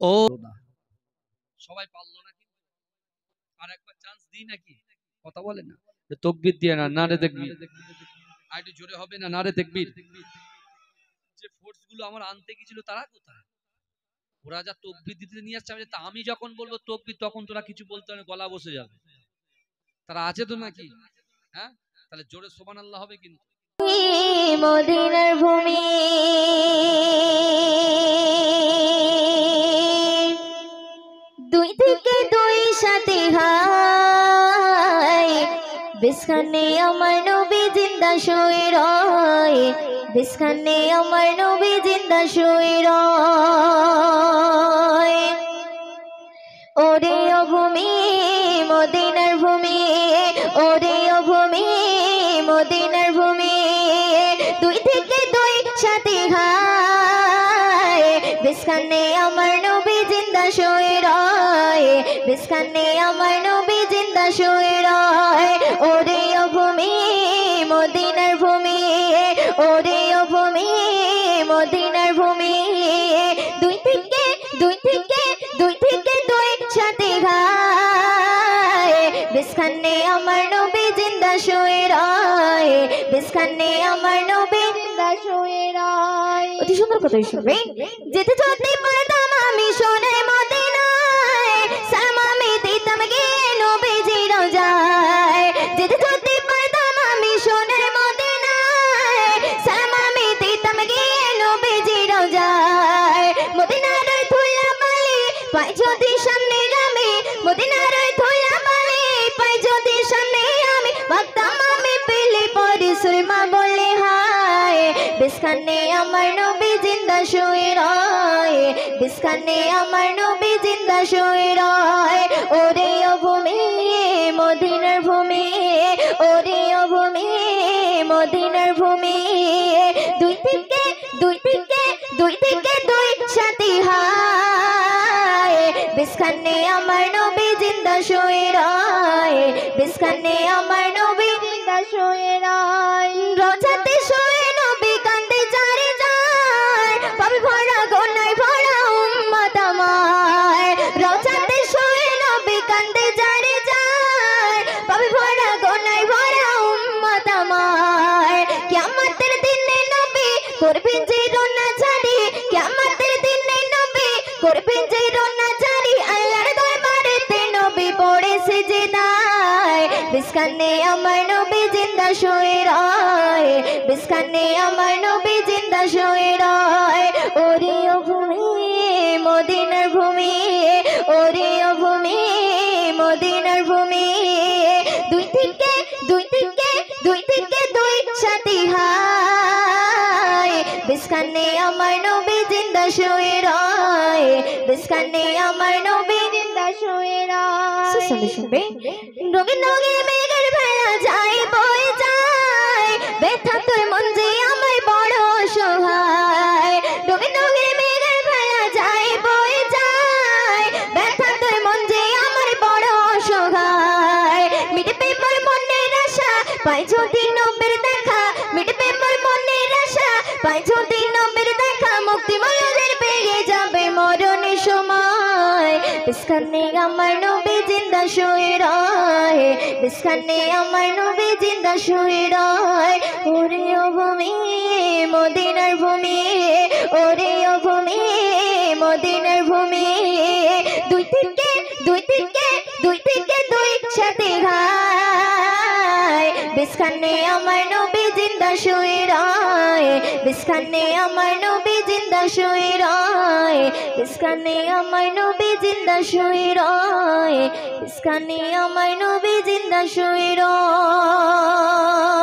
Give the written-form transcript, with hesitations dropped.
ও না, সবাই পারলো না, কিন্তু আর একবার চান্স দিই নাকি? কথা বলে না, তকবীর দিয়ে না, নারে তাকবীর। আর একটু জোরে হবে না, নারে তাকবীর। যে ফোর্স গুলো আমার আনতে গিয়েছিল তারা কোথায়? ওরা যা তকবীর দিতে নিয়ে আসছে, আমি যখন বলবো তকবীর তখন তোরা কিছু বলতে হবে, গলা বসে যাবে। তারা আছে তো নাকি? হ্যাঁ, তাহলে জোরে সুবহানাল্লাহ হবে কিন্তু। মদিনার ভূমি দুই থেকে দুই সাথে হায় বিস্কানে আমার নবী জিন্দা শুয়ে রয় বিস্কানে আমার নবী জিন্দা শুয়ে রয় ওরে ও ভূমি মদিনার ভূমি ওরে ও ভূমি মদিনার ভূমি দুই থেকে দুই সাথে হায় বিস্কানে আমার নবী জিন্দা শুয়ে রয় বিস্কানে আমার নবী জিন্দা শুয়ে রয় ওরে ও ভূমি মদিনার ভূমি ওরে ও ভূমি মদিনার ভূমি দুই থেকে দুই থেকে দুই থেকে দুই সাথে হায় বিস্কানে আমার নবী জিন্দা শুয়ে রয় বিস্কানে আমার নবী জিন্দা শুয়ে রয়। অতি সুন্দর কথা শুনবে। যেতে যেতে পারতাম আমি সোনার মদিনায় সালাম আমি দিতাম গিয়ে নবীজির রওজায় যেতে যেতে পারতাম আমি সোনার মদিনায় সালাম আমি দিতাম গিয়ে নবীজির রওজায় মদিনার ধুলা বালি পাই যদি সামনে আমি মদিনার ধুলা বালি পাই যদি সামনে আমি ভাবতাম আমি পেলে পরে সুরমা বলে হায় বিস্কানে আমার নবী জিন্দা শুয়ে রয় বিস্কানে আমার নবী জিন্দা শুয়ে রয় ওরে ও ভূমি মদিনার ভূমি ওরে ও ভূমি মদিনার ভূমি দুই থেকে দুই থেকে দুই থেকে দুই সাথে হায় বিস্কানে আমার নবী জিন্দা শুয়ে রয় বিস্কানে আমার নবী জিন্দা শুয়ে রয় রোজাতে শুয়ে নবী কান্দে যারে যায় পাবে ভরা গোনায় ভরা উম্মত আমার রোজাতে শুয়ে নবী কান্দে যারে যায় পাবে ভরা গোনায় ভরা উম্মত আমার কিয়ামতের দিনে নবী করবেন যে রোনা ছাড়ি কিয়ামতের দিনে নবী করবেন যে রোনা ছাড়ি আল্লাহর দরবারেতে নবী পড়ে সিজদায় বিস্কানে আমার নবী জিন্দা শুয়ে রয় বিস্কানে আমার নবী জিন্দা শুয়ে রয় ওরে ও ভূমি মদিনার ভূমি ওরে ও ভূমি মদিনার ভূমি দুই থেকে দুই থেকে দুই থেকে দুই সাথে হায় বিস্কানে আমার নবী জিন্দা শুয়ে রয় বিস্কানে আমার নবী জিন্দা শুয়ে রয় শুনবে রঙে রঙে মেঘের ভেলা যায় বয়ে যায় ব্যথা তোর মন যে আমার বড় সহায় রঙে রঙে মেঘের ভেলা যায় বয়ে যায় ব্যথা তোর মন যে আমার বড় সহায় মিটবে মোর মনের আশা পাই যদি নবীর দেখা মিটবে মোর মনের আশা পাই যদি নবীর দেখা মুক্তি ময়ূরের পেয়ে যাবে মরণের সময় বিস্কানে আমার নবী জিন্দা শুয়ে রয় বিস্কানে আমার নবী জিন্দা শুয়ে রয় ওরে ও ভূমি মদিনার ভূমি ওরে ও ভূমি মদিনার ভূমি দুই থেকে দুই থেকে দুই থেকে দুই সাথে হায় বিস্কানে আমার নবী জিন্দা শুয়ে রয় বিস্কানে আমার নবী জিন্দা শুয়ে রয় বিস্কানে আমার নবী জিন্দা শুয়ে রয় বিস্কানে আমার নবী জিন্দা শুয়ে রয়।